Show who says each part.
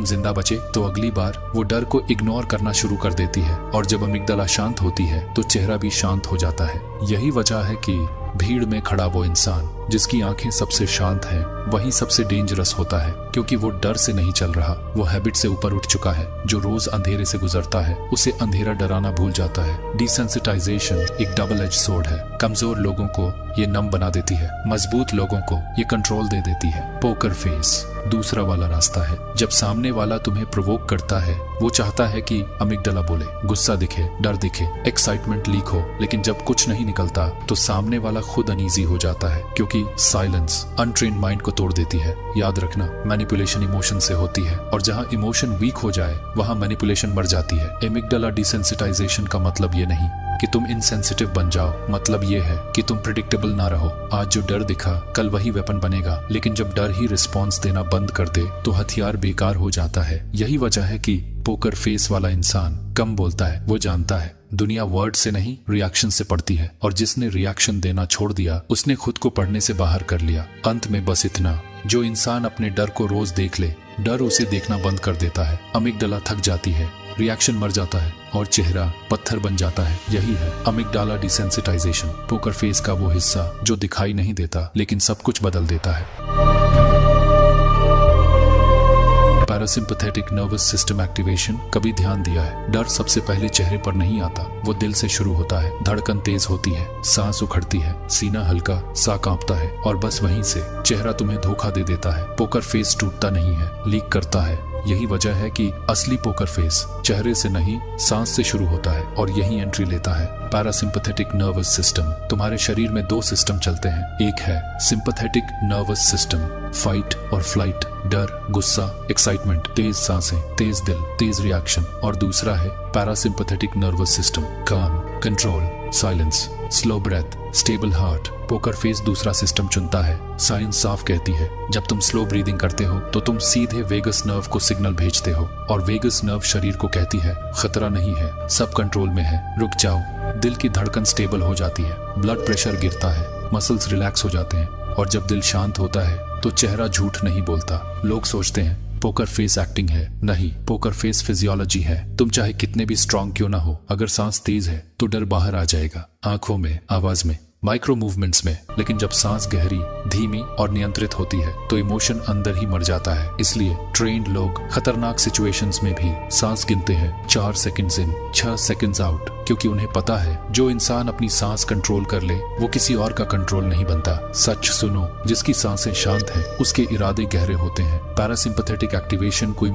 Speaker 1: जिंदा बचे तो अगली बार वो डर को इग्नोर करना शुरू कर देती है, और जब अमिगडाला शांत होती है तो चेहरा भी शांत हो जाता है। यही वजह है कि भीड़ में खड़ा वो इंसान जिसकी आंखें सबसे शांत हैं, वही सबसे डेंजरस होता है, क्योंकि वो डर से नहीं चल रहा, वो हैबिट से ऊपर उठ चुका है। जो रोज अंधेरे से गुजरता है उसे अंधेरा डराना भूल जाता है। डिसेंसिटाइजेशन एक डबल एज सोर्ड है। कमजोर लोगों को ये नम बना देती है, मजबूत लोगों को ये कंट्रोल दे देती है। पोकर फेस दूसरा वाला रास्ता है। जब सामने वाला तुम्हें प्रोवोक करता है, वो चाहता है कि अमिगडाला बोले, गुस्सा दिखे, डर दिखे, एक्साइटमेंट लीक हो, लेकिन जब कुछ नहीं निकलता तो सामने वाला खुद अनईजी हो जाता है, क्योंकि साइलेंस अनट्रेन्ड माइंड को तोड़ देती है। याद रखना, मैनिपुलेशन इमोशन से होती है, और जहां इमोशन वीक हो जाए वहां मैनिपुलेशन मर जाती है। अमिगडाला डिसेंसिटाइजेशन का मतलब ये नहीं कि तुम इनसेंसिटिव बन जाओ, मतलब ये है कि तुम प्रिडिक्टेबल ना रहो। आज जो डर दिखा कल वही वेपन बनेगा, लेकिन जब डर ही रिस्पॉन्स देना बंद कर दे तो हथियार बेकार हो जाता है। यही वजह है कि पोकर फेस वाला इंसान कम बोलता है। वो जानता है दुनिया वर्ड से नहीं रिएक्शन से पढ़ती है, और जिसने रिएक्शन देना छोड़ दिया उसने खुद को पढ़ने से बाहर कर लिया। अंत में बस इतना, जो इंसान अपने डर को रोज देख ले, डर उसे देखना बंद कर देता है। अमिगडाला थक जाती है, रिएक्शन मर जाता है, और चेहरा पत्थर बन जाता है। यही है अमिगडाला डिसेंसिटाइजेशन, पोकर फेस का वो हिस्सा जो दिखाई नहीं देता लेकिन सब कुछ बदल देता है। पैरासिम्पैथेटिक नर्वस सिस्टम एक्टिवेशन कभी ध्यान दिया है? डर सबसे पहले चेहरे पर नहीं आता, वो दिल से शुरू होता है। धड़कन तेज होती है, सांस उखड़ती है, सीना हल्का सा कांपता है, और बस वहीं से चेहरा तुम्हें धोखा दे देता है। पोकर फेस टूटता नहीं है, लीक करता है। यही वजह है कि असली पोकर फेस चेहरे से नहीं सांस से शुरू होता है, और यही एंट्री लेता है पैरासिम्पैथेटिक नर्वस सिस्टम। तुम्हारे शरीर में दो सिस्टम चलते हैं, एक है सिंपैथेटिक नर्वस सिस्टम, फाइट और फ्लाइट, डर, गुस्सा, एक्साइटमेंट, तेज सांसें, तेज दिल, तेज रिएक्शन, और दूसरा है parasympathetic nervous system, calm, control, silence, slow breath, stable heart. Poker face दूसरा सिस्टम चुनता है। साइंस साफ कहती है, जब तुम स्लो ब्रीदिंग करते हो तो तुम सीधे वेगस नर्व को सिग्नल भेजते हो, और वेगस नर्व शरीर को कहती है खतरा नहीं है, सब कंट्रोल में है, रुक जाओ। दिल की धड़कन स्टेबल हो जाती है, ब्लड प्रेशर गिरता है, मसल्स रिलैक्स हो जाते हैं, और जब दिल शांत होता है तो चेहरा झूठ नहीं बोलता। लोग सोचते हैं पोकर फेस एक्टिंग है, नहीं, पोकर फेस फिजियोलॉजी है। तुम चाहे कितने भी स्ट्रांग क्यों ना हो, अगर सांस तेज है तो डर बाहर आ जाएगा, आंखों में, आवाज में, माइक्रो मूवमेंट्स में। लेकिन जब सांस गहरी, धीमी और नियंत्रित होती है तो इमोशन अंदर ही मर जाता है। इसलिए ट्रेन्ड लोग खतरनाक सिचुएशंस में भी सांस गिनते हैं, 4 सेकंड्स इन, 6 सेकंड्स आउट, क्योंकि उन्हें पता है जो इंसान अपनी सांस कंट्रोल कर ले वो किसी और का कंट्रोल नहीं बनता। सच सुनो, जिसकी सांसें शांत है उसके इरादे गहरे होते हैं। पैरासिम्पैथेटिक एक्टिवेशन कोई